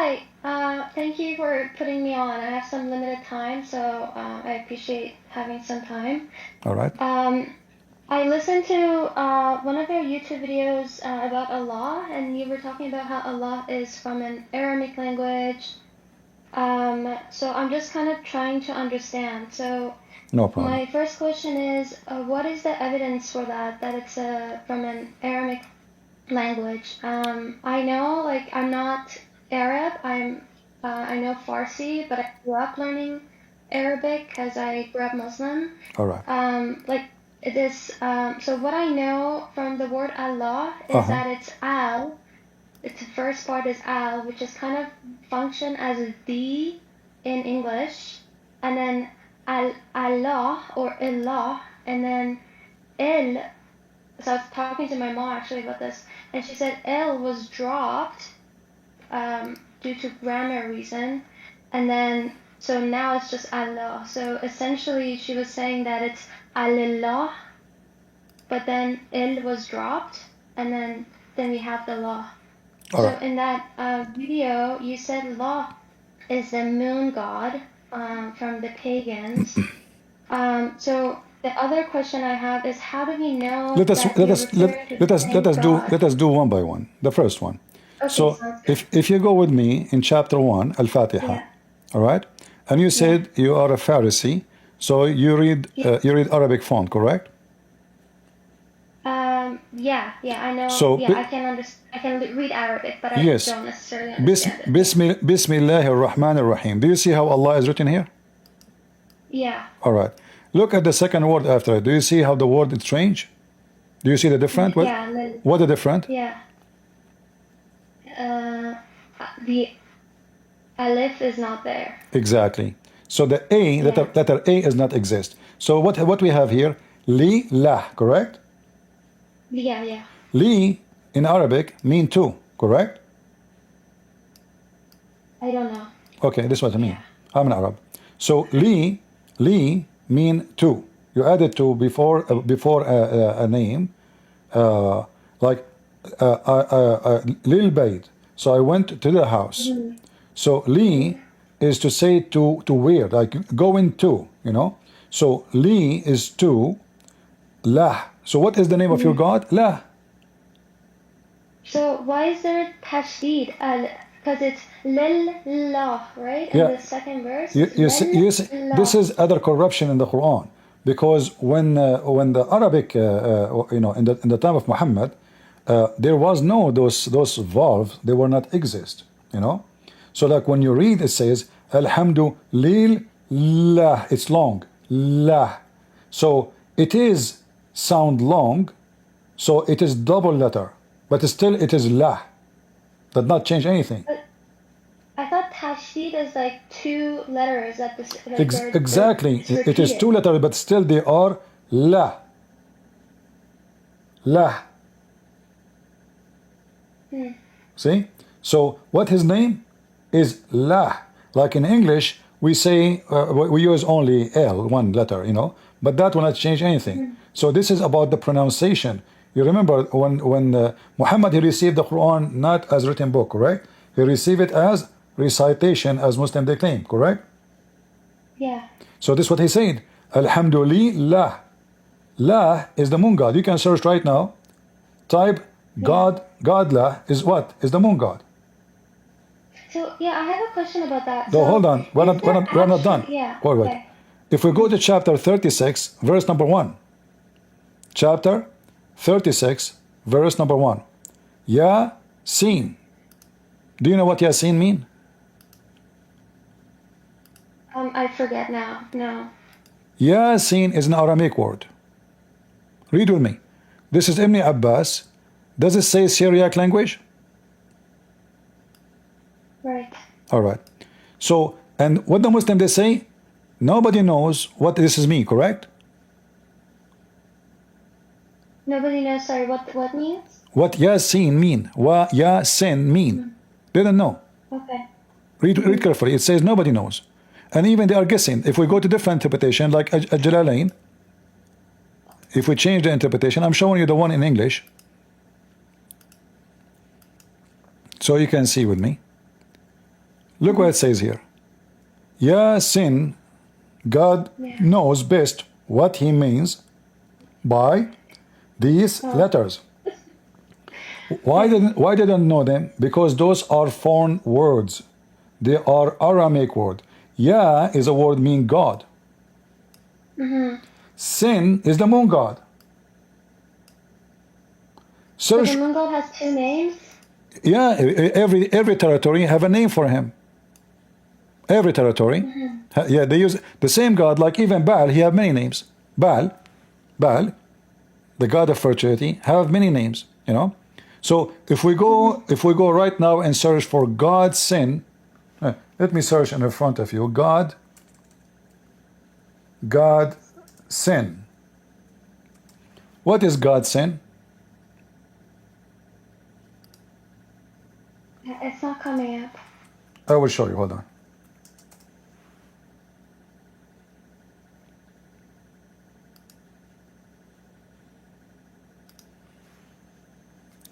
Hi. Thank you for putting me on. I have some limited time, so I appreciate having some time. All right. I listened to one of your YouTube videos about Allah, and you were talking about how Allah is from an Aramaic language. So I'm just kind of trying to understand. So No problem. my first question is, what is the evidence for that, that it's from an Aramaic language? I know, like, I'm not Arab. I know Farsi, but I grew up learning Arabic because I grew up Muslim. All right. Like this. So what I know from the word Allah is Uh-huh. that it's al. Its first part is al, which is kind of function as the in English, and then Allah or illah, and then il. So I was talking to my mom actually about this, and she said L was dropped due to grammar reason, and then so now it's just Allah. So essentially, she was saying that it's Alillah, but then Il was dropped, and then we have the law. All So right. in that video, you said Law is the moon god from the pagans. So the other question I have is, how do we know Let us that let you're us let, referring to let the us let same us do God? let us do one by one. The first one. Okay, So sounds good. if you go with me in chapter 1, Al-Fatiha, Yeah, all right? And you yeah, said you are a Pharisee, so yeah. you read Arabic font, correct? Yeah, I know. So Yeah, I can understand. I can read Arabic, but I yes. don't necessarily understand it. Yeah, Bismillah ar-Rahman ar-Rahim. Do you see how Allah is written here? yeah, All right. Look at the second word after it. Do you see how the word is strange? Do you see the different? yeah, and then What the different? yeah. Uh, the alif is not there. Exactly. So the A, Yeah, letter A does not exist. So what we have here, li, lah, correct? yeah. Li in Arabic mean two, correct? I don't know. Okay, this is what I mean. Yeah. I'm an Arab. So li mean two. You added two before a name, uh, like Lil Bayt. So I went to the house. Mm-hmm. So li is to say to where, like go into, you know. So li is to lah. So what is the name of your Mm-hmm. God? Lah. So why is there tashdid? Because it's lillah, right? In Yeah. the second verse, You, it's you see, this lillah. is other corruption in the Quran, because when the Arabic, in the time of Muhammad, there was no those valves. They were not exist. You know, so like when you read, it says Alhamdulillah. It's long, lah. So it is sound long. So it is double letter, but still it is lah. Does not change anything. But I thought tashdid is like two letters at this, like Exactly. it's It is two repeated. letters, but still they are la. La. Hmm. See? So what his name is La. Like in English, we say we use only L, one letter, you know, but that will not change anything. Hmm. So this is about the pronunciation. You remember when Muhammad, he received the Quran not as written book, correct? He received it as recitation, as Muslim they claim, correct? Yeah. So this is what he said. Alhamdulillah. La is the moon god. You can search right now. Type Yeah. God, Godla is what? Is the moon god. So yeah, I have a question about that. So hold So on. is there We're not done. actually, yeah, Wait. okay. If we go to chapter 36, verse number 1. Chapter 36, verse number 1. Yasin. Do you know what Yasin mean? I forget now. No. Yasin is an Aramaic word. Read with me. This is Ibn Abbas. Does it say Syriac language? Right. All right. So, and what the Muslim they say, nobody knows what this is mean, correct? Nobody knows, sorry, what means? What Yasin mean? What Yasin mean? They don't know. Okay. Read carefully. It says nobody knows. And even they are guessing. If we go to different interpretation, like Jalalain, if we change the interpretation, I'm showing you the one in English, so you can see with me. Look what it says here. Ya sin, God Yeah. knows best what he means by these Oh. letters. Why didn't know them? Because those are foreign words. They are Aramaic word. Ya is a word mean God. Sin is the moon god. So Search, the moon god has two names? yeah, every territory have a name for him. Every territory, yeah, they use the same god. Like even Baal, he have many names. Baal, the god of fertility, have many names. You know, so if we go right now and search for God sin, let me search in front of you. God sin. What is God sin? It's not coming up. I will show you. Hold on.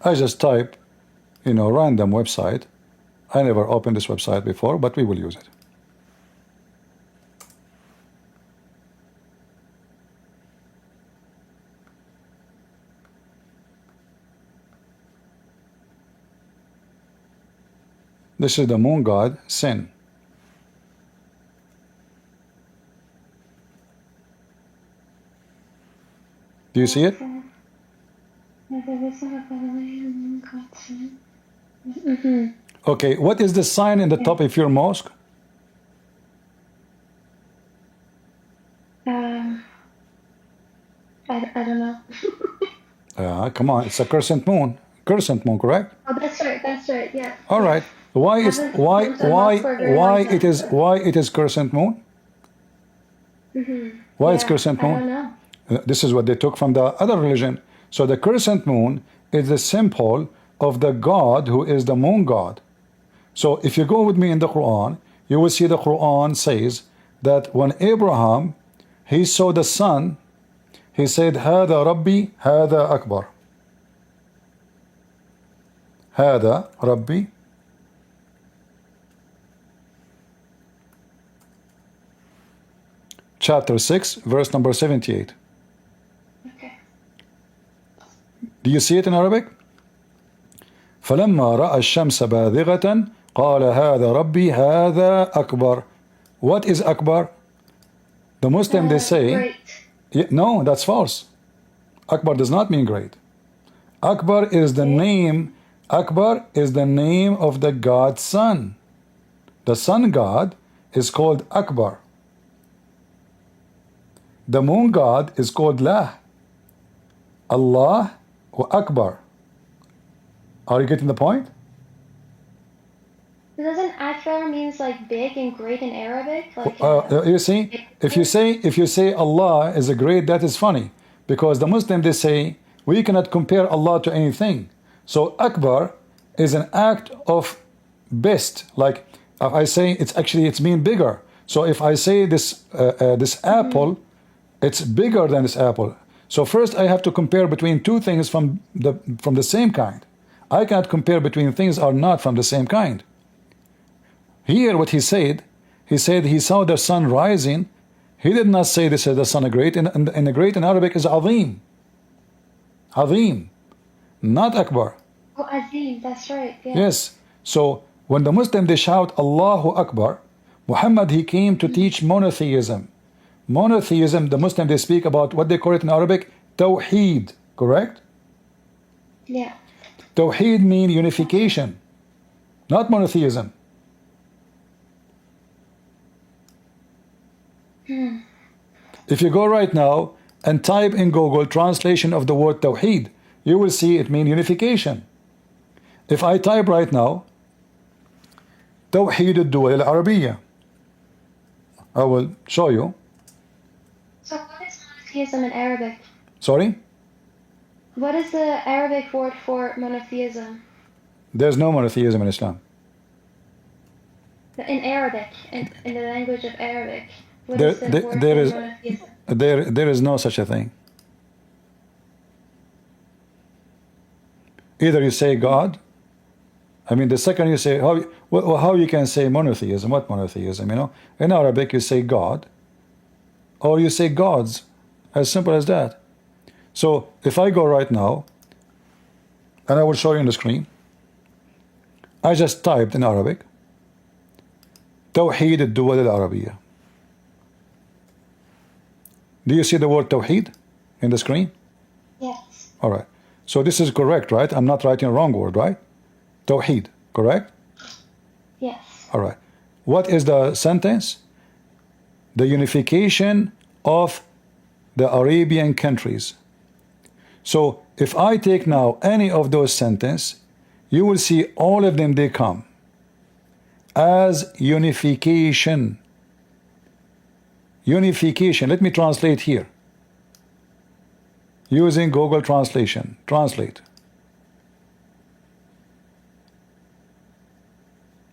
I just type, random website. I never opened this website before, but we will use it. This is the moon god, Sin. Do you see it? Okay, what is the sign in the top of your mosque? I don't know. Come on, it's a crescent moon. Crescent moon, correct? Oh, that's right, yeah. All right. Why is Haven't why been to a why mosque for a very why long time, it is so- why it is crescent moon? Why it's Yeah, crescent I don't moon? know. This is what they took from the other religion. So the crescent moon is the symbol of the God who is the moon god. So if you go with me in the Quran, you will see the Quran says that when Abraham he saw the sun, he said, "Hada Rabbi, Hada Akbar." Hada Rabbi. Chapter 6, verse number 78. Okay. Do you see it in Arabic? فلما رأى الشمس باذغة قال هذا ربي هذا أكبر. What is Akbar? The Muslim they say, Great. no, that's false. Akbar does not mean great. Akbar is the name. Akbar is the name of the God's son. The sun god is called Akbar. The moon god is called Lah. Allah wa Akbar. Are you getting the point? Doesn't Akbar means like big and great in Arabic? Like You see, if you say Allah is a great, that is funny, because the Muslim they say we cannot compare Allah to anything. So Akbar is an act of best. Like if I say it's mean bigger. So if I say this apple, it's bigger than this apple. So first I have to compare between two things from the same kind. I cannot compare between things are not from the same kind. Here what he said he saw the sun rising. He did not say this is the sun great. And the great in Arabic is Azim. Azim, not Akbar. Oh, Azim, that's right. Yeah. Yes. So when the Muslim they shout Allahu Akbar, Muhammad he came to teach monotheism. Monotheism, the Muslim they speak about what they call it in Arabic, Tawheed, correct? Yeah. Tawheed mean unification, not monotheism. If you go right now and type in Google translation of the word Tawheed, you will see it mean unification. If I type right now توحيد الدول العربية, I will show you. So what is monotheism in Arabic? Sorry? What is the Arabic word for monotheism? There's no monotheism in Islam. In Arabic, in the language of Arabic, what is the word there for is monotheism? there is no such a thing. Either you say God I mean, the second you say, how you can say monotheism? What monotheism? You know, in Arabic you say God, or you say gods, as simple as that. So if I go right now, and I will show you on the screen, I just typed in Arabic, توحيد الدول العربية. Do you see the word توحيد in the screen? Yes. All right. So this is correct, right? I'm not writing a wrong word, right? توحيد, correct? Yes. All right. What is the sentence? The unification of the Arabian countries. So if I take now any of those sentences, you will see all of them, they come as unification. Unification. Let me translate here. Using Google Translation. Translate.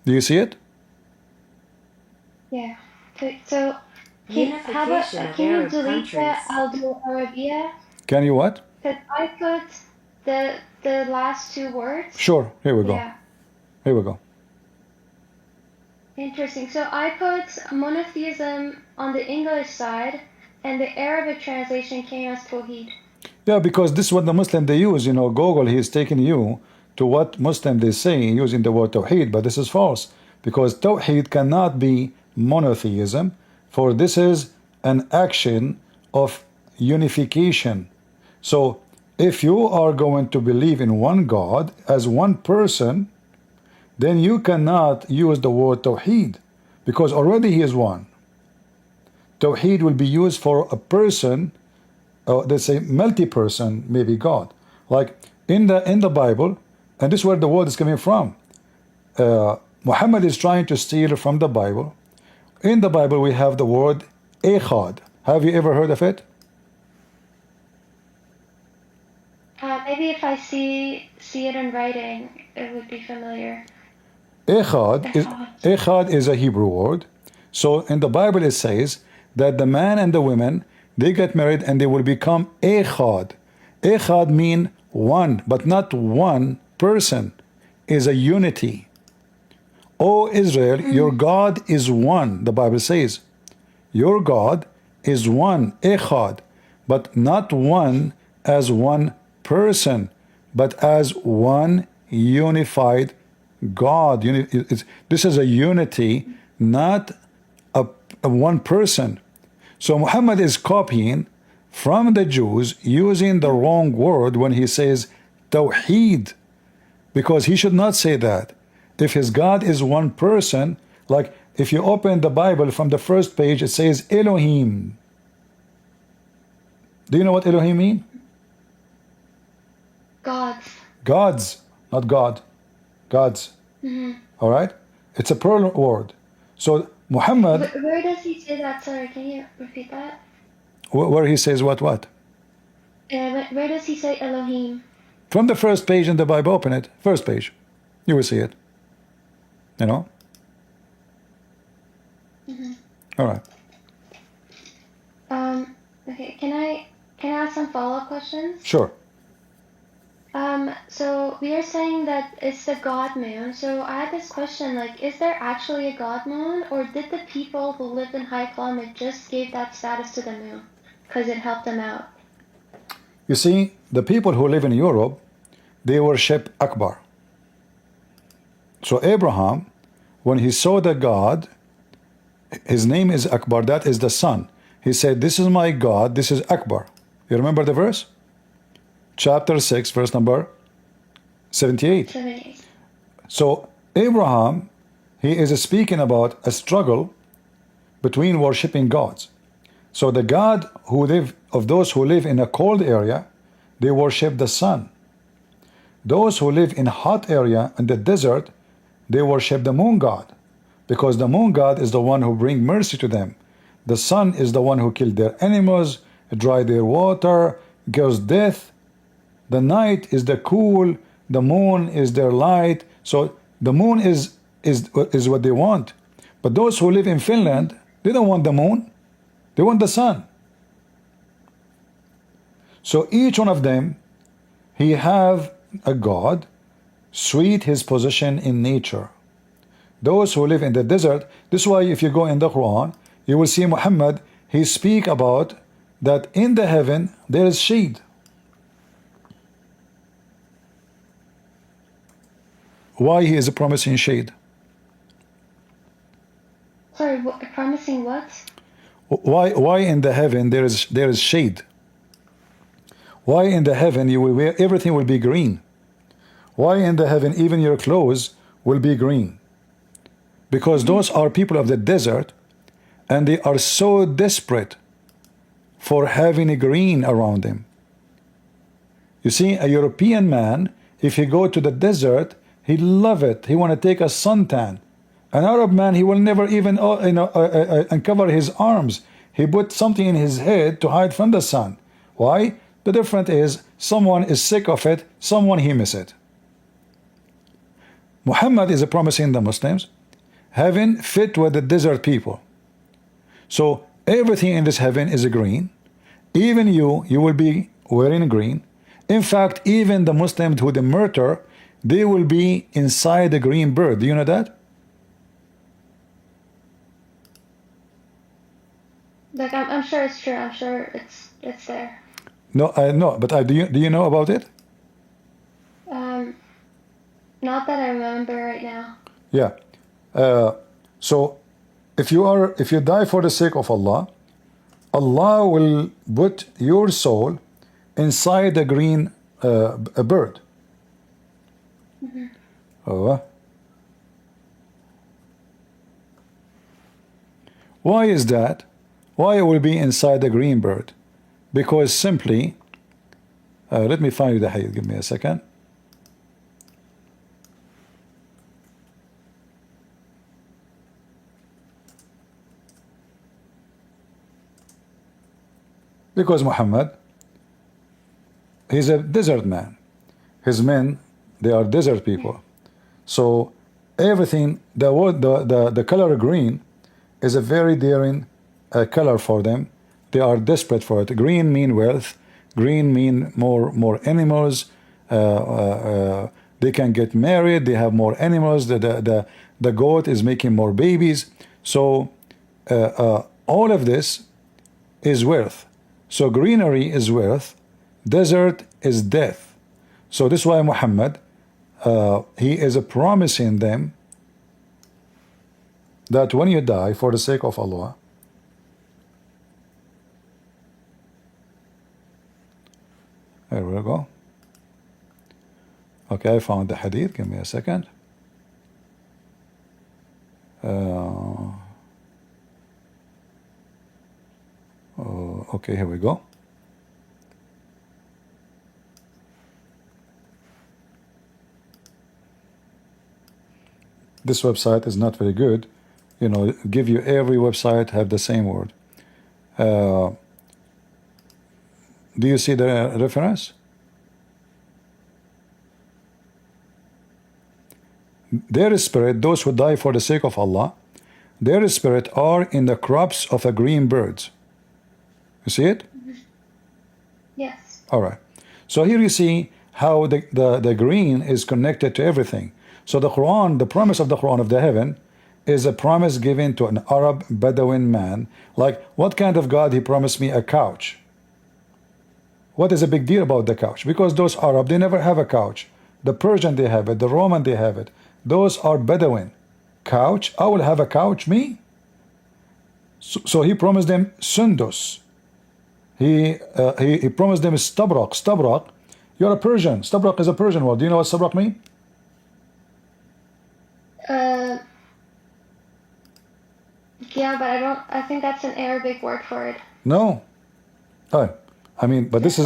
Do you see it? Yeah. So how about, Unification of can you Arab delete the countries. Aldo Arabia? Can you what? Because I put the last two words. Sure. Here we go. Yeah. Here we go. Interesting. So I put monotheism on the English side, and the Arabic translation came as Tawheed. Yeah, because this is what the Muslim they use. You know, Google, he is taking you to what Muslim they say using the word Tawheed, but this is false. Because Tawheed cannot be monotheism, for this is an action of unification. So if you are going to believe in one God as one person, then you cannot use the word Tawheed, because already he is one. Tawheed will be used for a person, let's say multi-person, maybe God. Like in the Bible, and this is where the word is coming from. Muhammad is trying to steal from the Bible. In the Bible, we have the word Echad. Have you ever heard of it? Maybe if I see it in writing, it would be familiar. Echad is a Hebrew word. So in the Bible it says that the man and the women, they get married and they will become Echad. Echad mean one, but not one person. Is a unity. O Israel, your God is one, the Bible says. Your God is one, Echad, but not one as one person, but as one unified God. This is a unity, not a one person. So Muhammad is copying from the Jews using the wrong word when he says Tawheed, because he should not say that. If his God is one person, like if you open the Bible from the first page, it says Elohim. Do you know what Elohim mean? Gods. Gods, not God. Gods. All right? It's a plural word. So Muhammad, Where does he say that? Sorry, can you repeat that? where he says what? Where does he say Elohim? From the first page in the Bible, open it. First page. You will see it. You know? All right. Okay, can I ask some follow-up questions? Sure. So we are saying that it's the God moon. So I had this question, like, is there actually a God moon, or did the people who lived in high climate just give that status to the moon because it helped them out? You see, the people who live in Europe, they worship Akbar. So Abraham, when he saw the God, his name is Akbar, that is the sun. He said, this is my God, this is Akbar. You remember the verse? Chapter 6, verse number 78. 78. So Abraham, he is speaking about a struggle between worshipping gods. So the God of those who live in a cold area, they worship the sun. Those who live in a hot area in the desert, they worship the moon god, because the moon god is the one who brings mercy to them. The sun is the one who killed their animals, dry their water, gives death. The night is the cool, the moon is their light. So the moon is what they want. But those who live in Finland, they don't want the moon, they want the sun. So each one of them, he have a god, sweet his position in nature. Those who live in the desert, this is why if you go in the Quran, you will see Muhammad, he speak about that in the heaven there is shade. Why he is promising shade? Sorry, promising what? Why in the heaven there is shade? Why in the heaven you will wear everything will be green? Why in the heaven even your clothes will be green? Because those are people of the desert, and they are so desperate for having a green around them. You see, a European man, if he go to the desert, he love it. He want to take a suntan. An Arab man, he will never even uncover his arms. He put something in his head to hide from the sun. Why? The difference is someone is sick of it, someone he miss it. Muhammad is promising the Muslims heaven fit with the desert people. So everything in this heaven is green. Even you will be wearing green. In fact, even the Muslims who they murder, they will be inside the green bird. Do you know that? Like I'm sure it's true. I'm sure it's there. No, no. But do you know about it? Not that I remember right now. Yeah. So if you die for the sake of Allah, Allah will put your soul inside a green a bird. Why is that? Why it will be inside the green bird? Because simply, let me find you the hadith. Give me a second. Because Muhammad, he's a desert man. His men, they are desert people. So everything, the color green is a very daring color for them. They are desperate for it. Green mean wealth. Green mean more animals. They can get married. They have more animals. The goat is making more babies. So all of this is wealth. So greenery is wealth. Desert is death. So this is why Muhammad, he is promising them that when you die for the sake of Allah, there we go. Okay, I found the hadith. Give me a second. Okay, here we go. This website is not very good. You know, give you every website have the same word. Do you see the reference? Their spirit, those who die for the sake of Allah, their spirit are in the crops of a green birds. You see it? Yes. All right. So here you see how the green is connected to everything. So the Quran, the promise of the Quran of the heaven, is a promise given to an Arab Bedouin man. Like, what kind of God? He promised me a couch. What is a big deal about the couch? Because those Arab, they never have a couch. The Persian, they have it. The Roman, they have it. Those are Bedouin. Couch? I will have a couch, me? So he promised them Sundus. He promised them Stabrak. Stabrak, you're a Persian. Stabrak is a Persian word. Do you know what Stabrak means? Yeah, but I think that's an Arabic word for it. No. Oh, I mean, but this is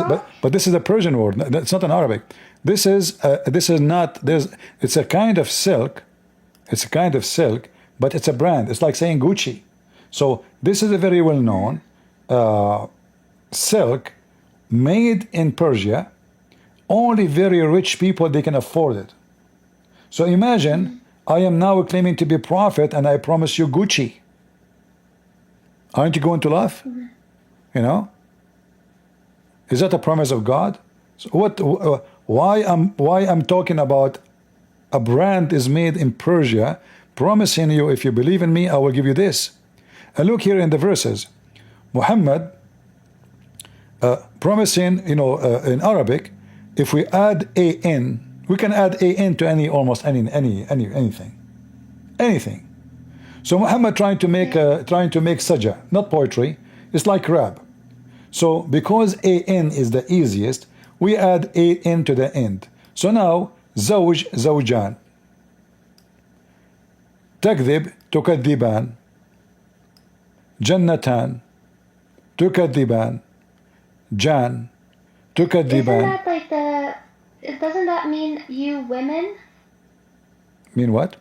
a Persian word. It's not an Arabic. This is not. It's a kind of silk. It's a kind of silk, but it's a brand. It's like saying Gucci. So this is a very well known silk made in Persia. Only very rich people, they can afford it. So imagine I am now claiming to be a prophet and I promise you Gucci. Aren't you going to laugh? You know? Is that a promise of God? So why I'm talking about a brand is made in Persia, promising you, if you believe in me, I will give you this. And look here in the verses, Muhammad promising, in Arabic, if we add an, we can add an to almost anything. So Muhammad trying to make sajja, not poetry. It's like rap. So because an is the easiest, we add an to the end. So now زوج زوجان, تكذب تكذبان, جنتان تكذبان, جان Isn't تكذبان. that like doesn't that mean you women? Mean what?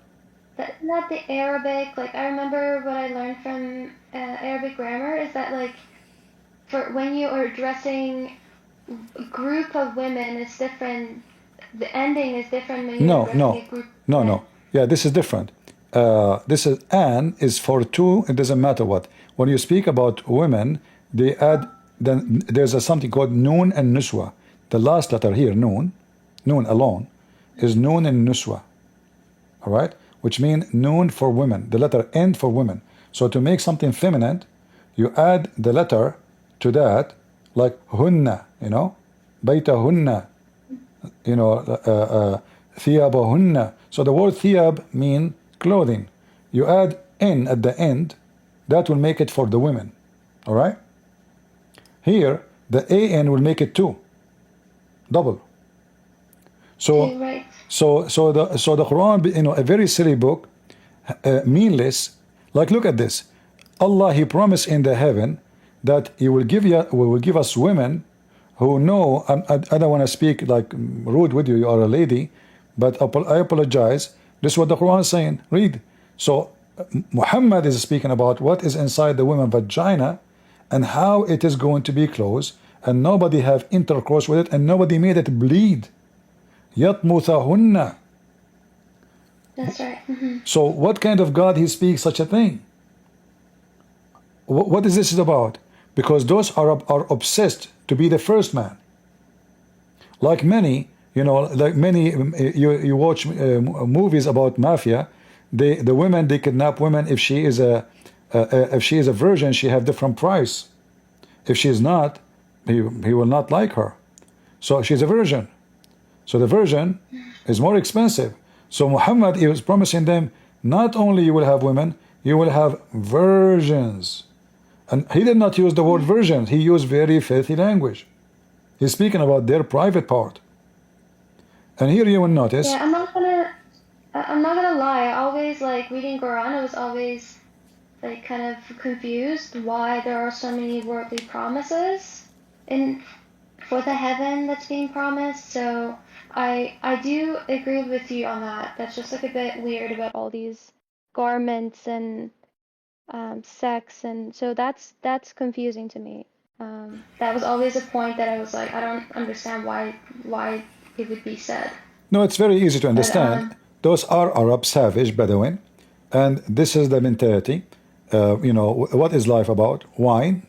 Isn't that the Arabic? Like I remember what I learned from Arabic grammar is that like for when you are addressing a group of women, it's different. The ending is different when you're addressing a group of men. No. Yeah, this is different. This is an is for two. It doesn't matter what. When you speak about women, they add. Then there's something called noon and nuswa. The last letter here, noon alone, is noon and nuswa. All right, which mean noon for women. The letter n for women. So to make something feminine, you add the letter to that, like hunna. Baytahunna. Thiyabahunna. So the word thiyab mean clothing. You add n at the end, that will make it for the women. All right. Here, the an will make it two, double. So, Right. so the Quran, a very silly book, meaningless. Like, look at this. Allah, He promised in the heaven that He will give us women who know. I don't want to speak like rude with you. You are a lady, but I apologize. This is what the Quran is saying. Read. So Muhammad is speaking about what is inside the woman vagina and how it is going to be closed, and nobody have intercourse with it, and nobody made it bleed. Yatmuthahunna. That's right. So what kind of God He speaks such a thing? What is this about? Because those are obsessed to be the first man. Like many, you watch movies about mafia. The women, they kidnap women. If she is a virgin, she have different price. If she is not, he will not like her. So she's a virgin. So the virgin is more expensive. So Muhammad, he was promising them, not only you will have women, you will have virgins. And he did not use the word virgin. He used very filthy language. He's speaking about their private part. And here you will notice. Yeah, I'm not gonna lie. I always like reading Quran. I was always like kind of confused why there are so many worldly promises for the heaven that's being promised. So I do agree with you on that. That's just like a bit weird about all these garments and sex, and so that's confusing to me. That was always a point that I was like, I don't understand why it would be said. No, it's very easy to But understand. Those are Arab, savage, Bedouin, and this is the mentality. What is life about? Wine,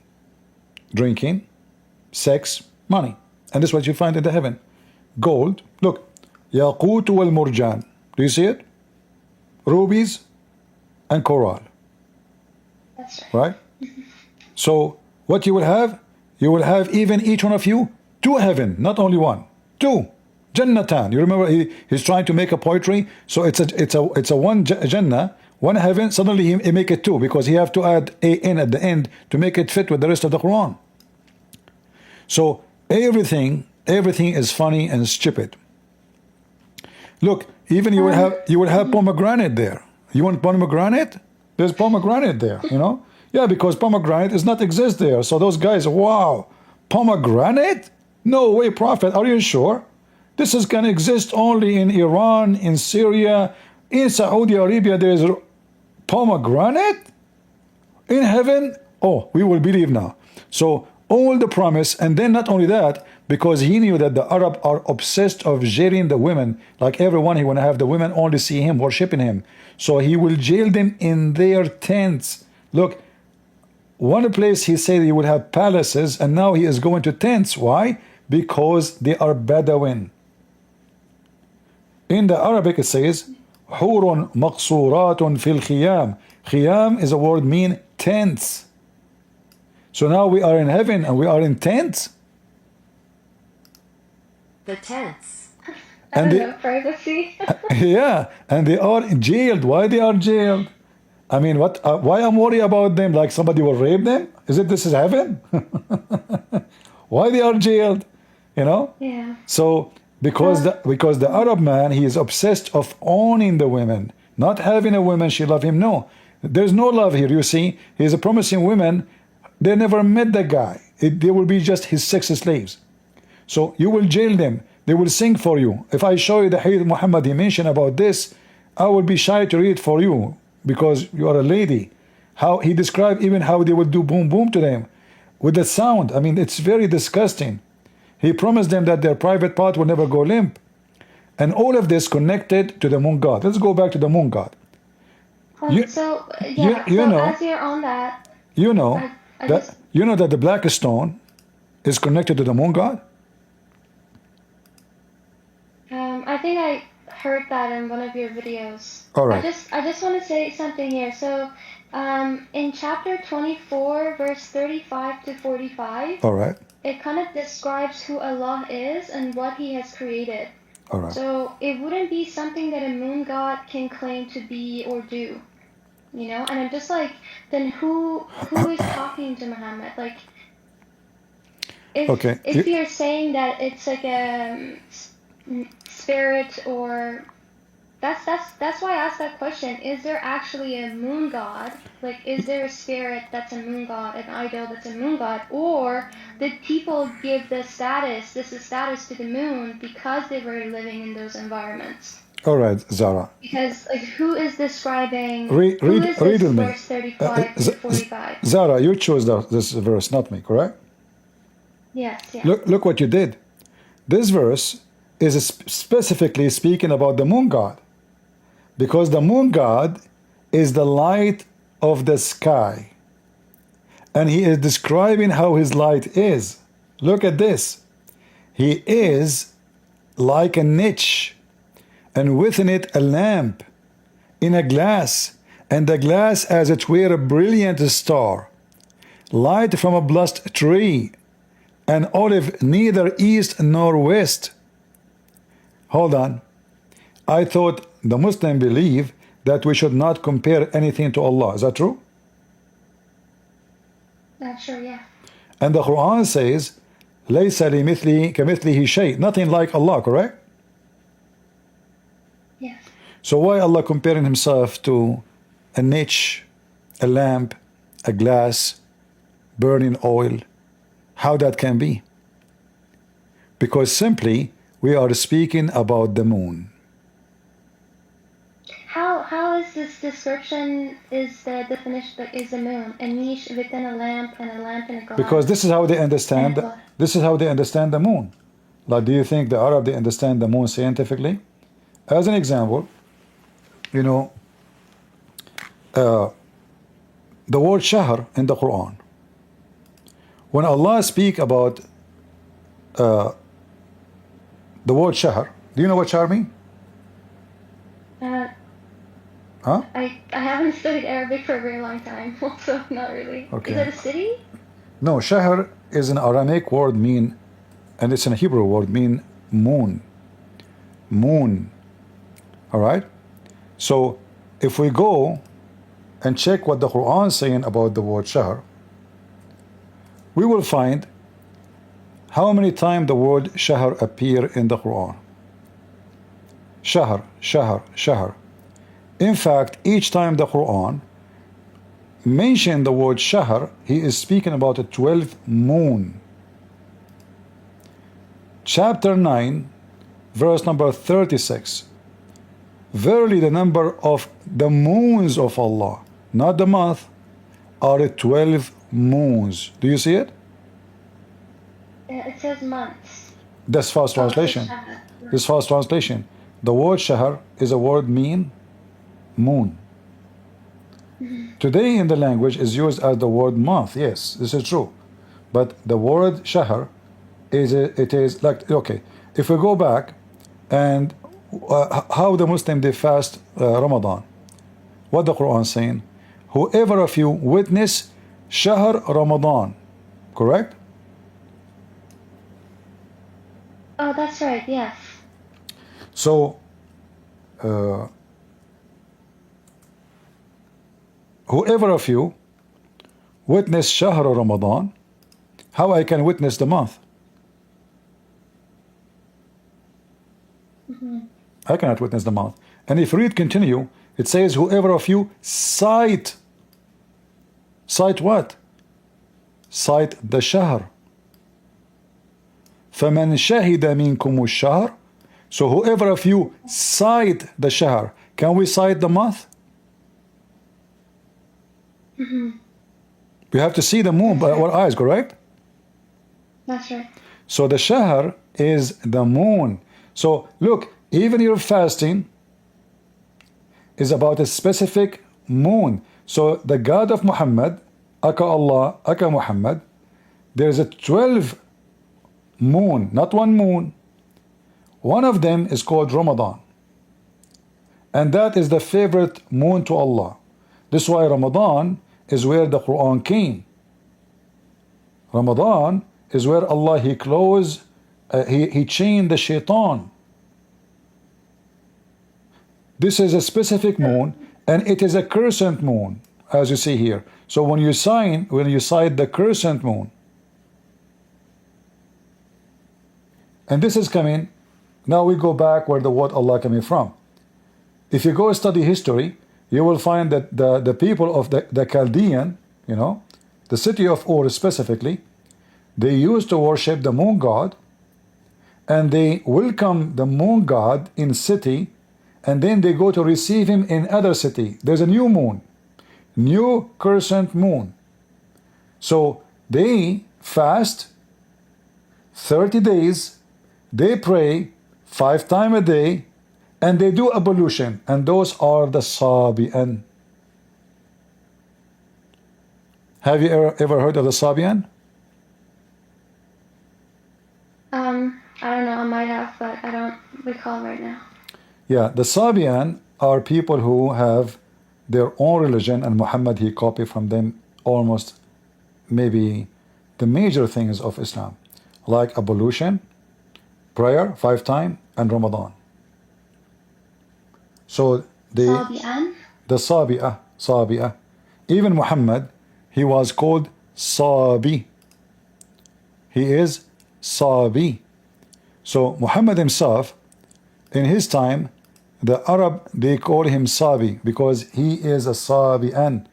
drinking, sex, money. And this is what you find in the heaven. Gold, look, Yaqut wal Murjan. Do you see it? Rubies and coral. that's right. Right? So what you will have even each one of you two heaven, not only one, two. Jannatan. You remember he's trying to make a poetry, so it's a one Jannah, one heaven. Suddenly he make it two because he have to add an at the end to make it fit with the rest of the Quran. So everything is funny and stupid. Look, even you will have pomegranate there. You want pomegranate? There's pomegranate there. Yeah, because pomegranate does not exist there. So those guys, wow, pomegranate? No way, Prophet. Are you sure? This is going to exist only in Iran, in Syria, in Saudi Arabia. There is pomegranate in heaven. Oh, we will believe now. So all the promise, and then not only that, because he knew that the Arab are obsessed of jailing the women. Like everyone, he want to have the women only see him, worshiping him. So he will jail them in their tents. Look, one place he said he would have palaces, and now he is going to tents. Why? Because they are Bedouin. In the Arabic, it says, حور مقصورات في الخيام. Khiyam is a word mean tents. So now we are in heaven and we are in tents. The tents. I And don't they, know, privacy. yeah, and they are jailed. Why they are jailed? I mean, what? Why I'm worried about them? Like somebody will rape them? Is it this is heaven? Why they are jailed? You know? Yeah. So because the Arab man, he is obsessed of owning the women, not having a woman she love him. No, there's no love here. You see, he's promising women. They never met the guy. They will be just his sex slaves. So you will jail them. They will sing for you. If I show you the Hadith Muhammad he mentioned about this, I will be shy to read for you because you are a lady. How he described even how they would do boom boom to them with the sound. I mean, it's very disgusting. He promised them that their private part will never go limp. And all of this connected to the moon god. Let's go back to the moon god. You, So you, yeah. you So know, as you're on that, you know I that just you know that the black stone is connected to the moon god. I think I heard that in one of your videos. All right. I just want to say something here. So in chapter 24, verse 35 to 45, All right. it kind of describes who Allah is and what He has created. All right. So it wouldn't be something that a moon god can claim to be or do, you know? And I'm just like, then who is talking to Muhammad? Like, Okay. if you're saying that it's like a spirit or that's why I asked that question. Is there actually a moon god? Like, is there a spirit that's a moon god, an idol that's a moon god? Or did people give this status to the moon because they were living in those environments? All right, Zara. Because, like, who is describing, Read who is with this me. verse 35 to 45? Zara, you chose this verse, not me, correct? Yes, yeah. Look what you did. This verse is specifically speaking about the moon god. Because the moon god is the light of the sky. And he is describing how his light is. Look at this. He is like a niche, and within it a lamp in a glass, and the glass as it were a brilliant star, light from a blessed tree, an olive neither east nor west. Hold on. I thought the Muslim believe that we should not compare anything to Allah. Is that true? Not sure, yeah. And the Quran says, لَيْسَ لِمِثْلِهِ كَمِثْلِهِ شَيْء. Nothing like Allah, correct? Yes. So why Allah comparing himself to a niche, a lamp, a glass, burning oil? How that can be? Because simply we are speaking about the moon. How is this description is the definition is the moon a niche within a lamp and a lamp in a glass? Because this is how they understand. And what? This is how they understand the moon. Like, do you think the Arab they understand the moon scientifically? As an example, you know, the word shahr in the Quran. When Allah speak about the word shahr, do you know what shahr mean? Huh? I haven't studied Arabic for a very long time, so not really. Okay. Is it a city? No, shahr is an Aramaic word mean, and it's a Hebrew word mean moon. Moon. All right? So if we go and check what the Quran is saying about the word shahr, we will find how many times the word shahr appear in the Quran. Shahr, shahr, shahr. In fact, each time the Quran mention the word shahr, he is speaking about a 12th moon. Chapter 9, verse number 36. Verily the number of the moons of Allah, not the month, are 12 moons. Do you see it? It says months. That's fast translation. This fast translation. The word shahr is a word mean moon. Today in the language is used as the word month. Yes, this is true. But the word shahr it is like, okay, if we go back and how the Muslim they fast Ramadan. What the Quran saying? Whoever of you witness Shahr Ramadan, correct? Oh, that's right. Yes. So whoever of you witness Shahr Ramadan, how I can witness the month? I cannot witness the month. And if you read continue, it says whoever of you sight what? Sight the Shahr. فَمَنْ شَهِدَ مِنْكُمُ الشَّهْرِ. So whoever of you sight the Shahr, can we sight the month? We have to see the moon by our eyes, correct? That's right. So the Shahr is the moon. So look, even your fasting is about a specific moon. So the God of Muhammad, Aka Allah, Aka Muhammad, there is a 12 moon, not one moon. One of them is called Ramadan. And that is the favorite moon to Allah. This is why Ramadan is where the Quran came. Ramadan is where Allah He closed, He chained the shaitan. This is a specific moon, and it is a crescent moon, as you see here. So when you sight the crescent moon, and this is coming. Now we go back where the word Allah coming from. If you go study history, you will find that the people of the Chaldean, the city of Ur specifically, they used to worship the moon god, and they welcome the moon god in city, and then they go to receive him in other city. There's a new moon, new crescent moon. So they fast 30 days, they pray 5 times a day, and they do ablution, and those are the Sabi'an. Have you ever heard of the Sabi'an? I don't know. I might have, but I don't recall right now. Yeah, the Sabi'an are people who have their own religion, and Muhammad he copied from them almost maybe the major things of Islam, like ablution, prayer 5 times, and Ramadan. So Sabi'an? the Sabi'ah. Even Muhammad, he was called Sabi. He is Sabi. So Muhammad himself, in his time, the Arab, they call him Sabi because he is a Sabi'an.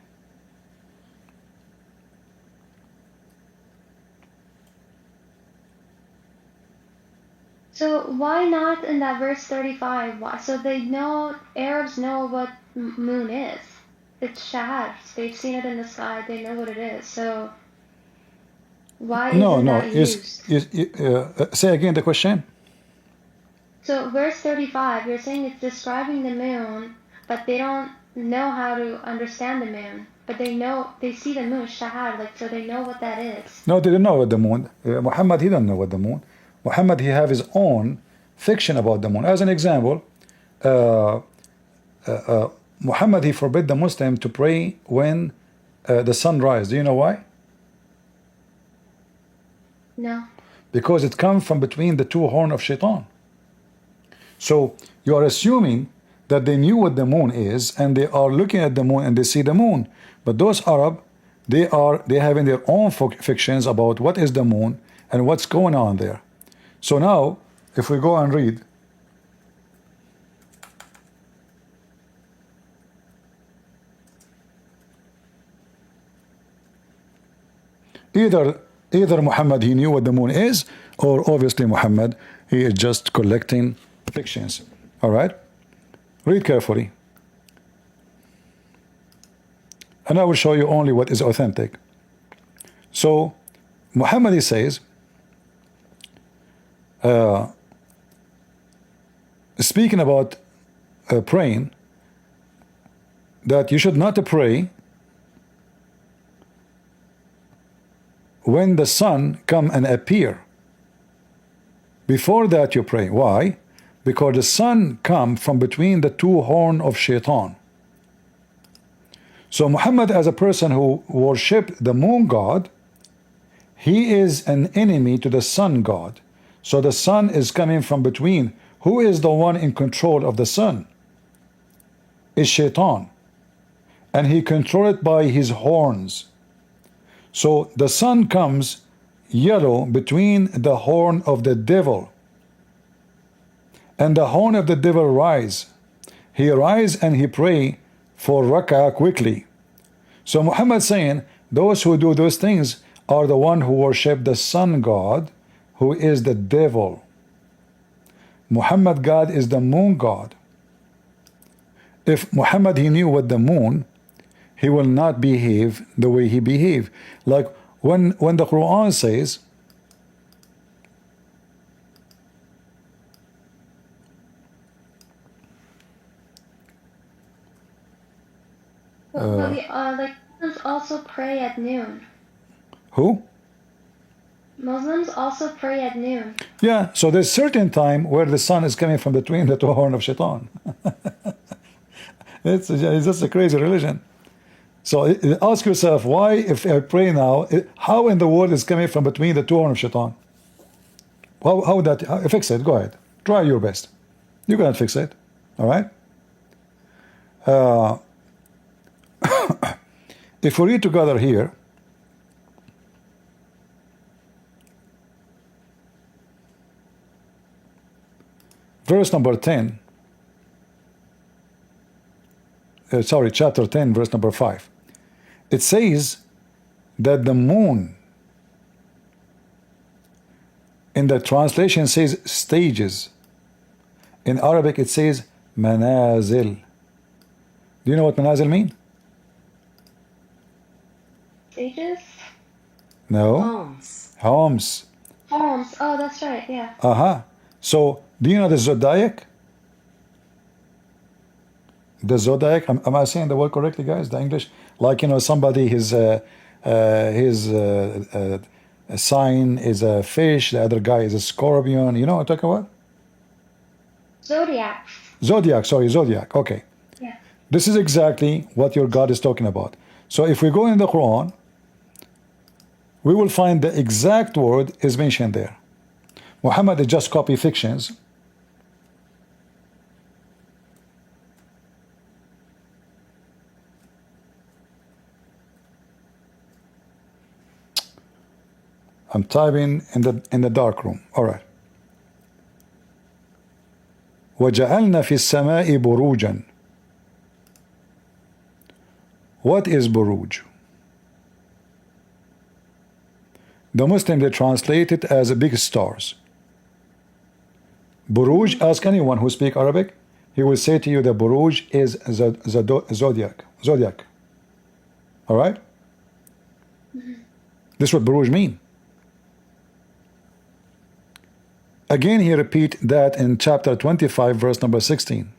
So why not in that verse 35? Why? So Arabs know what moon is. It's Shahad. They've seen it in the sky. They know what it is. So why isn't that used? Say again the question. So verse 35, you're saying it's describing the moon, but they don't know how to understand the moon. But they see the moon, Shahad, so they know what that is. No, they don't know what the moon. Muhammad, he don't know what the moon. Muhammad, he have his own fiction about the moon. As an example, Muhammad, he forbid the Muslim to pray when the sun rises. Do you know why? No. Because it comes from between the two horns of shaitan. So you are assuming that they knew what the moon is, and they are looking at the moon and they see the moon. But those Arab, they having their own fictions about what is the moon and what's going on there. So now, if we go and read, either Muhammad he knew what the moon is, or obviously Muhammad he is just collecting fictions. All right, read carefully, and I will show you only what is authentic. So Muhammad he says, speaking about praying, that you should not pray when the sun come and appear. Before that you pray. Why? because the sun come from between the two horns of shaitan. So Muhammad, as a person who worship the moon god, he is an enemy to the sun god. So the sun is coming from between. Who is the one in control of the sun? Is shaitan. And he controls it by his horns. So the sun comes yellow between the horn of the devil. And the horn of the devil rise. He rise and he pray for rak'ah quickly. So Muhammad saying, those who do those things are the one who worship the sun god, who is the devil. Muhammad God is the moon god. If Muhammad he knew what the moon, he will not behave the way he behaved. Like when the Quran says, But like Muslims also pray at noon. who? Muslims also pray at noon. Yeah, so there's certain time where the sun is coming from between the two horns of shaitan. It's just a crazy religion. So ask yourself, why, if I pray now, how in the world is coming from between the two horns of shaitan? How would that fix it? Go ahead, try your best. You cannot fix it. All right. If we read together here, verse number 10, chapter 10, verse number 5. It says that the moon, in the translation says stages. In Arabic it says manazil. Do you know what manazil mean? Stages? No. Homes. Homes. Homes. Oh, that's right. Yeah. So, do you know the zodiac? The zodiac. Am I saying the word correctly, guys? The English, like somebody his sign is a fish, the other guy is a scorpion. You know what I'm talking about? Zodiac. Zodiac. Sorry, zodiac. Okay. Yeah. This is exactly what your God is talking about. So, if we go in the Quran, we will find the exact word is mentioned there. Muhammad is just copy fictions. I'm typing in the dark room. All right. وَجَعَلْنَا فِي السَّمَاءِ بُرُوجًا. What is buruj? The Muslim, they translate it as big stars. Buruj, ask anyone who speaks Arabic, he will say to you that buruj is zodiac. Zodiac. All right? This is what buruj mean. Again, he repeat that in chapter 25, verse number 16.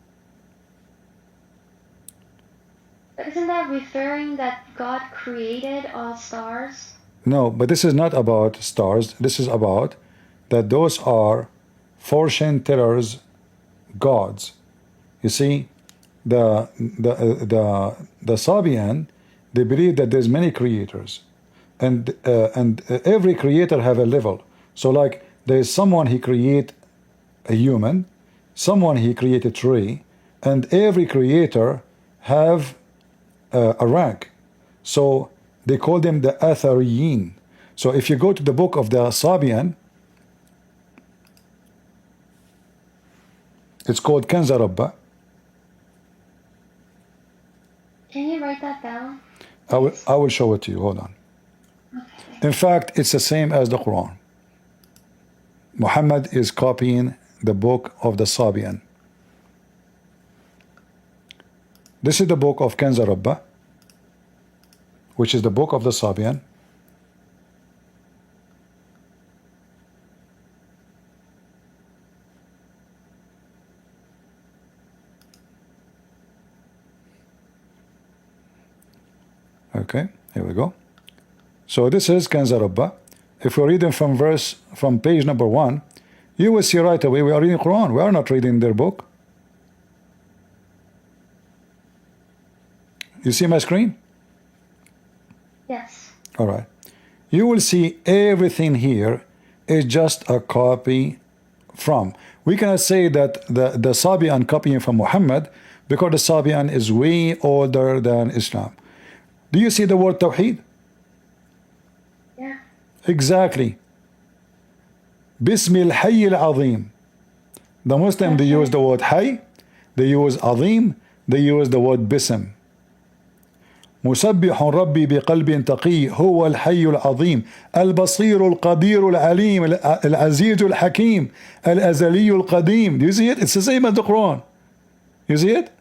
Isn't that referring that God created all stars? No, but this is not about stars. This is about that those are fortune tellers, gods. You see, the Sabian, they believe that there's many creators, and every creator have a level. So like there is someone he create a human, someone he create a tree, and every creator have a rank. So they call them the Athariyin. So if you go to the book of the Sabian, it's called Kanza Rabba. Can you write that down? I will show it to you. Hold on. Okay. In fact, it's the same as the Quran. Muhammad is copying the book of the Sabian. This is the book of Kanza Rabba, which is the book of the Sabian. Okay, here we go. So this is Kanza Rabba. If we read them from page number 1, You will see right away we are reading Quran. We are not reading their book. You see my screen? Yes. All right. You will see everything here is just a copy from. We cannot say that the Sabian copying from Muhammad because the Sabian is way older than Islam. Do you see the word Tawheed? Yeah. Exactly. Bismil Hayy al-Azim. The Muslim, they use the word Hayy, they use Azim, they use the word Bism. مسبح ربي بقلب تقي هو الحي العظيم البصير القدير العليم العزيز الحكيم الأزلي القديم. Do you see it? It's the same as the Quran. You see it?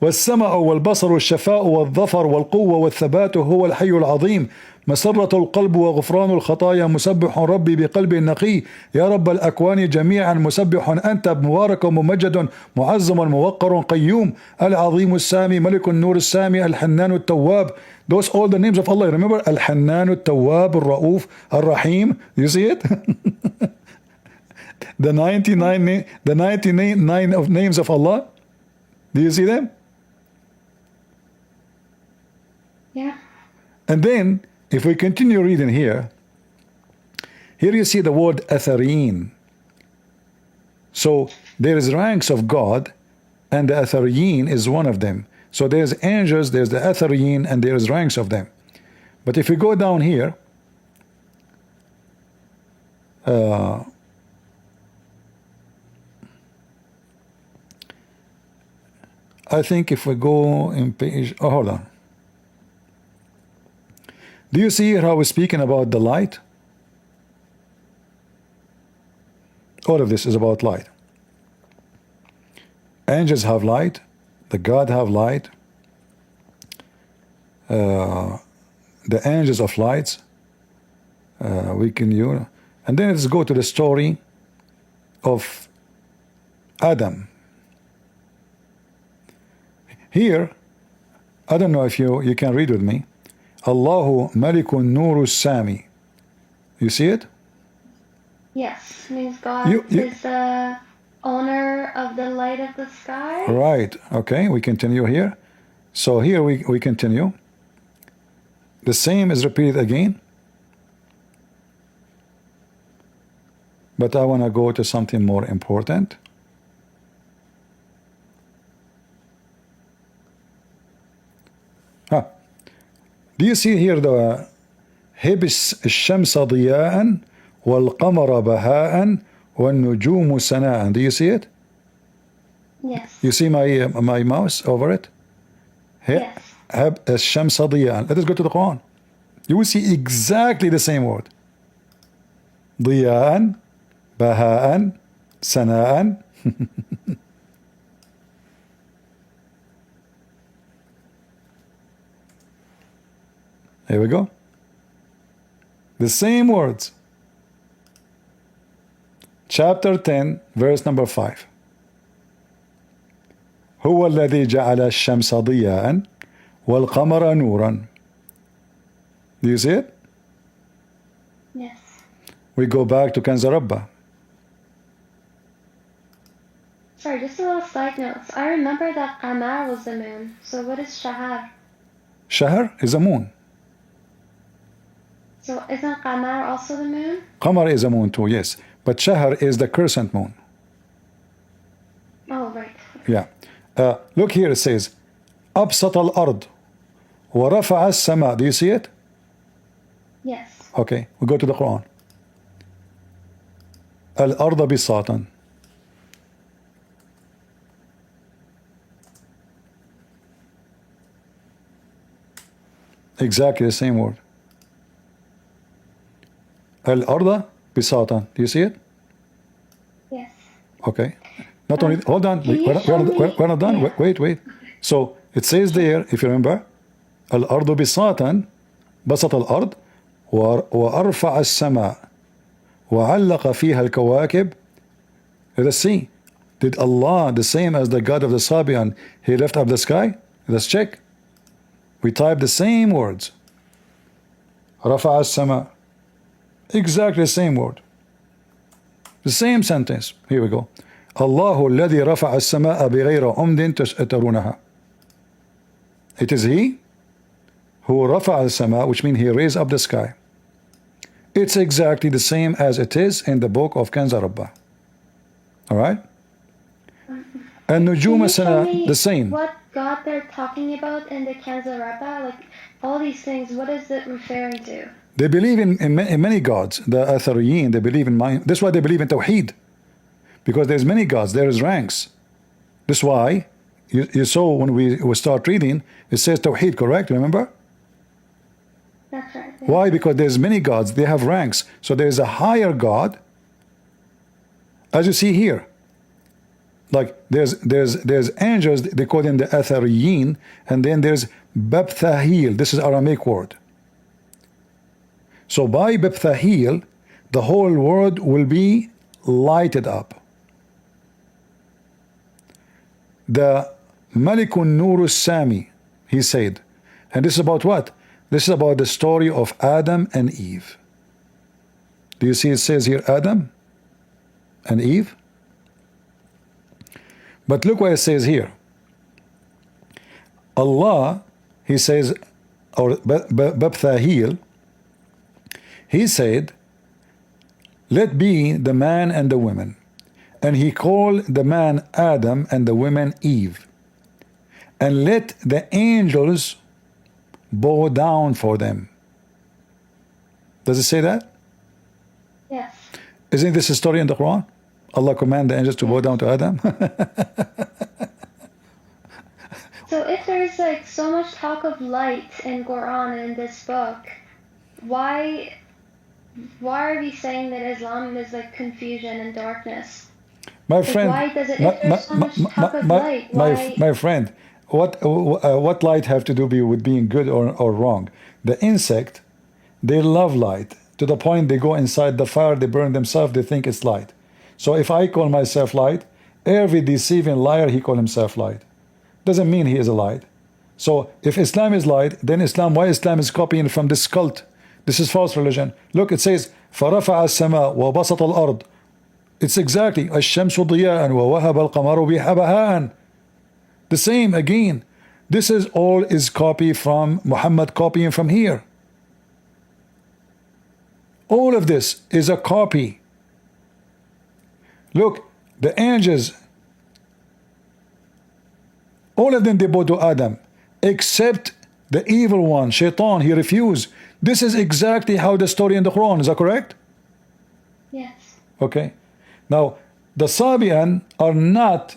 والسمع والبصر والشفاء والظفر والقوة والثبات هو الحي العظيم مسرة القلب وغفران الخطايا مسبح ربي بقلب نقي يا رب الأكوان جميعا مسبح أنت مبارك وممجد معظم موقر قيوم العظيم السامي ملك النور السامي الحنان التواب. Those all the names of Allah. Remember الحنان التواب الرؤوف الرحيم. You see it? The 99 of names of Allah. Do you see them? Yeah. And then, if we continue reading here you see the word Athareen. So, there is ranks of God, and the Athareen is one of them. So, there's angels, there's the Athareen, and there's ranks of them. But if we go down here, I think if we go in page, oh, hold on. Do you see how we're speaking about the light? All of this is about light. Angels have light. The God have light. The angels of lights. We can use. And then let's go to the story of Adam. Here, I don't know if you can read with me. Allahu Malikun Nuru Sami. You see it? Yes. Means God is the owner of the light of the sky. Right. Okay, we continue here. So here we continue. The same is repeated again. But I want to go to something more important. Do you see here the هبس الشمس ضياء والقمر بهاء والنجوم سناء? Do you see it? Yes. You see my mouse over it? Yes. هب الشمس ضياء. Let us go to the Quran. You will see exactly the same word. ضياء بهاء سناء. Here we go. The same words. Chapter 10, verse number 5. هو الذي جعل الشمس ضياء والقمر نورا. Do you see it? Yes. We go back to Kanz Rabba. Sorry, just a little side note. I remember that Qamar was the moon. So what is Shahar? Shahar is a moon. So isn't Qamar also the moon? Qamar is a moon too, yes. But Shahar is the crescent moon. Oh, right. Yeah. Look here, it says, أبسط الأرض ورفع السماء. Do you see it? Yes. Okay, we go to the Quran. الأرض بساطا. Exactly the same word. الأرض بساطا. Do you see it? Yes. Okay. Not only, hold on, we're not done. Yeah. Wait. So it says there, if you remember, الأرض بساطا بسط الأرض وأرفع السماء وعلق فيها الكواكب. Let us see. Did Allah, the same as the God of the Sabian, He left up the sky? Let's check. We type the same words. رفع السماء Exactly the same word. The same sentence. Here we go. الله الذي رفع السماء بغير عمد ترونها. It is He who رفع السماء, which means He raised up the sky. It's exactly the same as it is in the book of Kanza Rabbah. Alright? And Can Nujum you show me the same. what God they're talking about in the Kanza Rabbah? Like all these things, what is it referring to? They believe in many gods. The Athariyin, they believe in mine. That's why they believe in Tawheed. Because there's many gods, there is ranks. That's why you saw when we start reading, it says Tawheed, correct? Remember? That's right. Yeah. Why? Because there's many gods, they have ranks. So there's a higher God, as you see here. Like there's angels, they call them the Athariyin, and then there's Babthahil. This is Aramaic word. So by Babthahil, the whole world will be lighted up. The Malikun Nurus Sami, he said. And this is about what? This is about the story of Adam and Eve. Do you see it says here Adam and Eve? But look what it says here. Allah, he says, or Babthahil, he said, let be the man and the women. And he called the man Adam and the woman Eve. And let the angels bow down for them. Does it say that? Yes. Isn't this a story in the Quran? Allah commanded the angels to bow down to Adam? So if there's like so much talk of light in Quran and in this book, why are we saying that Islam is like confusion and darkness? My friend, why does it, if there's so much talk of light, why? my friend, what light have to do with being good or wrong? The insect, they love light to the point they go inside the fire, they burn themselves, they think it's light. So if I call myself light, every deceiving liar, he call himself light. Doesn't mean he is a light. So if Islam is light, then why Islam is copying from this cult? This is false religion. Look, it says, فَرَفَعَ السَّمَاء وَبَسَطَ الْأَرْض. It's exactly الشمس ضياء ووهب القمر بحبهان. The same again. This is all is copy from Muhammad, copying from here. All of this is a copy. Look, the angels, all of them they bow to Adam, except the evil one, Shaitan. He refused. This is exactly how the story in the Quran. Is that correct? Yes. Okay. Now, the Sabian are not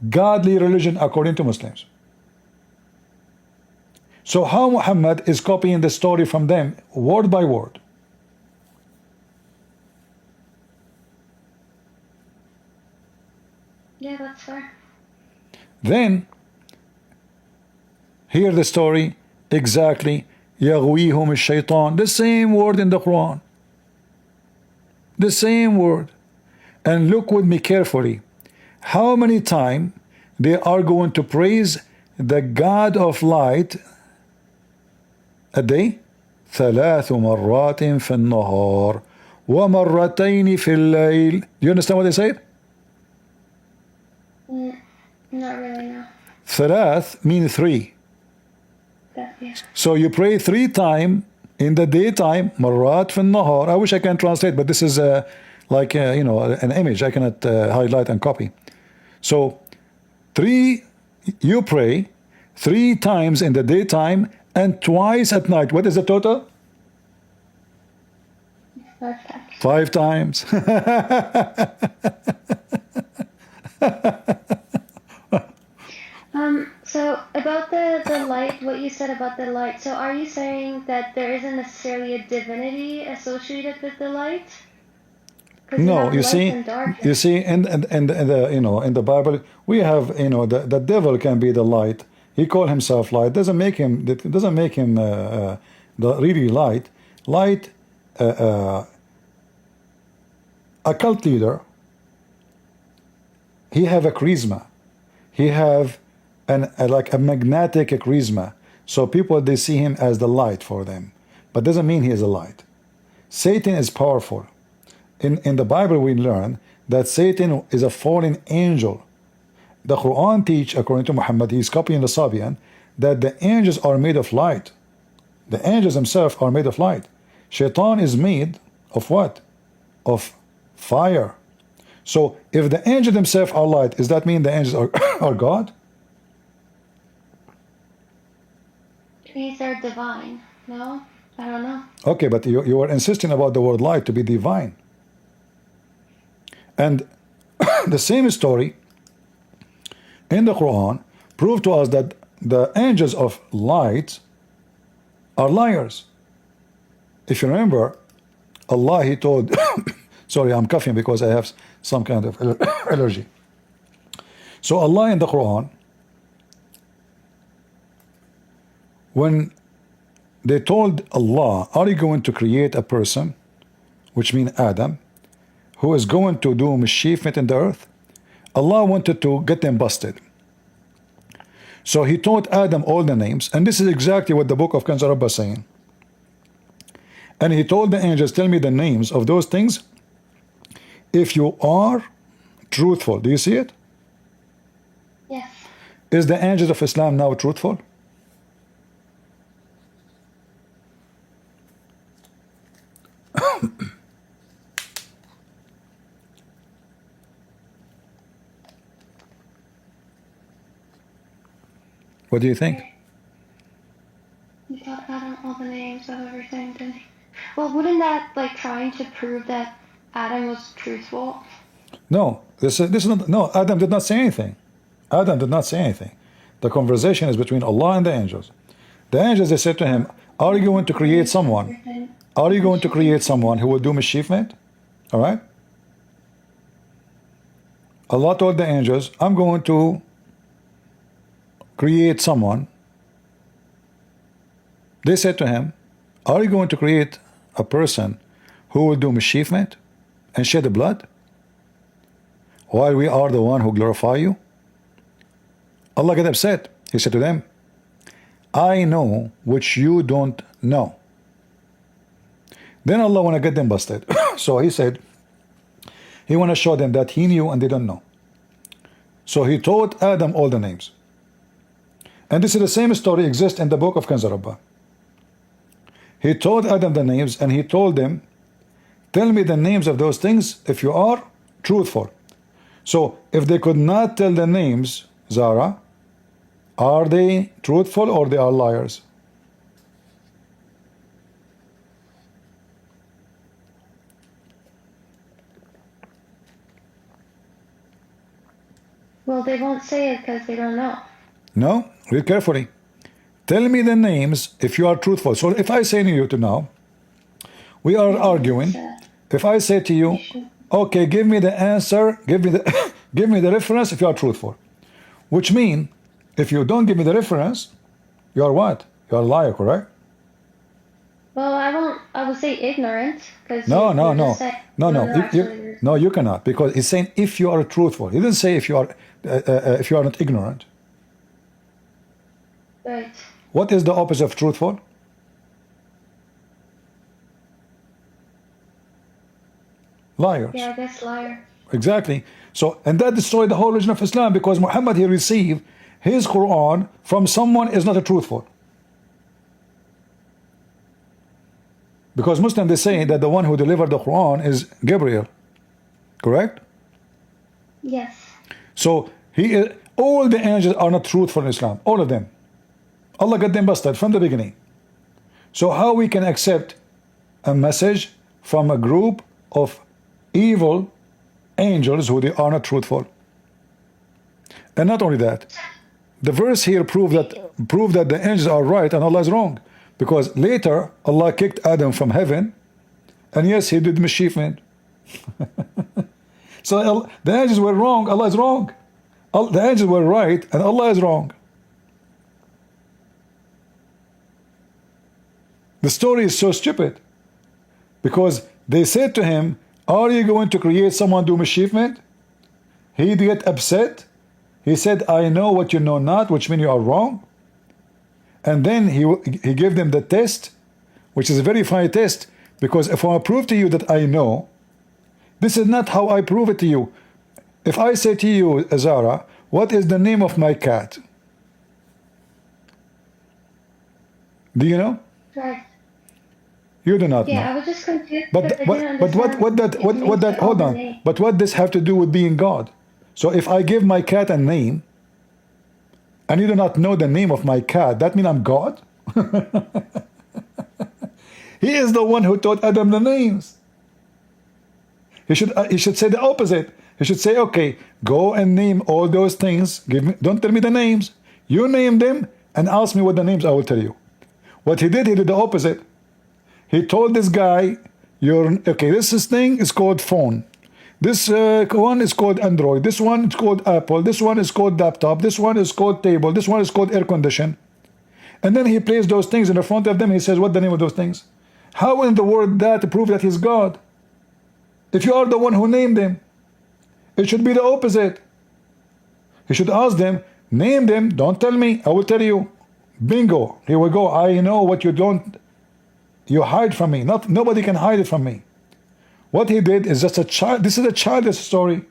godly religion according to Muslims. So how Muhammad is copying the story from them word by word? Yeah, that's fair. Then, hear the story exactly. يَغْوِيهُمُ الشَّيْطَانِ. The same word in the Quran. The same word. And look with me carefully. How many times they are going to praise the God of light a day? ثلاث مرات في النهار ومرتين في الليل. Do you understand what they said? Not really, no. ثلاث means three. Yeah. So you pray 3 times in the daytime. مرات في النهار. I wish I can translate, but this is like you know, an image. I cannot highlight and copy. So you pray 3 times in the daytime and twice at night. What is the total? 5 times. 5 times. So about the light, what you said about the light. So are you saying that there isn't necessarily a divinity associated with the light? No, you see, in the in the Bible we have the devil can be the light. He called himself light. Doesn't make him the really light. Light, a cult leader. He have a charisma. He have like a magnetic charisma. So people they see him as the light for them, but doesn't mean he is a light. Satan is powerful. In the Bible, we learn that Satan is a fallen angel. The Quran teach, according to Muhammad, he's copying the Sabian, that the angels are made of light. The angels themselves are made of light. Shaitan is made of what? Of fire. So if the angels themselves are light, does that mean the angels are, are God? These are divine. No? I don't know. Okay, but you are insisting about the word light to be divine. And the same story in the Quran prove to us that the angels of light are liars. If you remember, Allah, He told, sorry, I'm coughing because I have some kind of allergy. So Allah in the Quran, when they told Allah, are you going to create a person, which means Adam, who is going to do mischievement in the earth? Allah wanted to get them busted. So He taught Adam all the names, and this is exactly what the book of Kanz Rabbah is saying. And He told the angels, tell me the names of those things if you are truthful. Do you see it? Yes. Is the angels of Islam now truthful? What do you think? He taught Adam all the names of everything, didn't he? Well, wouldn't that like trying to prove that Adam was truthful? No, this is not. No, Adam did not say anything. Adam did not say anything. The conversation is between Allah and the angels. The angels, they said to him, are you going to create someone? Are you going to create someone who will do mischievement? All right? Allah told the angels, I'm going to create someone. They said to him, are you going to create a person who will do mischievement and shed blood while we are the one who glorify you? Allah got upset. He said to them, I know which you don't know. Then Allah want to get them busted. So He said, He want to show them that He knew and they don't know. So He taught Adam all the names. And this is the same story exists in the book of Kanz Rabbah. He taught Adam the names and He told them, tell me the names of those things if you are truthful. So if they could not tell the names, Zara, are they truthful or they are liars? Well, they won't say it because they don't know. No, read carefully. Tell me the names if you are truthful. So if I say to you to now, we are arguing. If I say to you, okay, give me the answer, give me the give me the reference if you are truthful. Which means, if you don't give me the reference, you are what? You are a liar, correct? Well, I will say ignorant because No, no, no, no, no. actually No, you cannot, because it's saying if you are truthful. He didn't say if you are not ignorant. right. What is the opposite of truthful? Liars. Yeah, I guess liar. Exactly. So, and that destroyed the whole religion of Islam, because Muhammad, he received his Quran from someone is not a truthful. Because Muslims, they say that the one who delivered the Quran is Gabriel. Correct? Yes. So all the angels are not truthful in Islam. All of them. Allah got them busted from the beginning. So how we can accept a message from a group of evil angels who they are not truthful? And not only that, the verse here prove that the angels are right and Allah is wrong. Because later Allah kicked Adam from heaven, and yes, he did mischievement. So the angels were wrong, Allah is wrong. The angels were right and Allah is wrong. The story is so stupid, because they said to him, are you going to create someone do mischievement? He get upset. He said, I know what you know not, which means you are wrong. And then he gave them the test, which is a very funny test, Because if I prove to you that I know, this is not how I prove it to you. If I say to you, Zara, what is the name of my cat? Do you know? Right. You do not Yeah, know. I was just confused because I didn't But understand what that all hold the on. name. But what this have to do with being God? So if I give my cat a name and you do not know the name of my cat, that means I'm God? He is the one who taught Adam the names. He should say the opposite. He should say, okay, go and name all those things. Don't tell me the names. You name them and ask me what the names I will tell you. What he did the opposite. He told this guy, okay, this thing is called phone. This one is called Android. This one is called Apple. This one is called laptop. This one is called table. This one is called air condition. And then he placed those things in the front of them. He says, what's the name of those things? How in the world that to prove that he's God? If you are the one who named them, it should be the opposite. You should ask them, name them, don't tell me, I will tell you. Bingo, here we go. I know what you hide from me. Nobody can hide it from me. What he did is just a child. This is a childish story.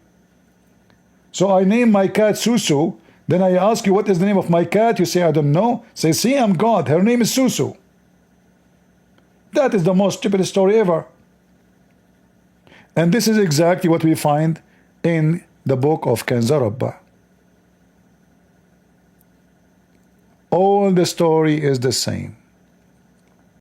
So I name my cat Susu. Then I ask you, what is the name of my cat? You say, I don't know. Say, see, I'm God. Her name is Susu. That is the most stupid story ever. And this is exactly what we find in the book of Kanza Rabbah. All the story is the same.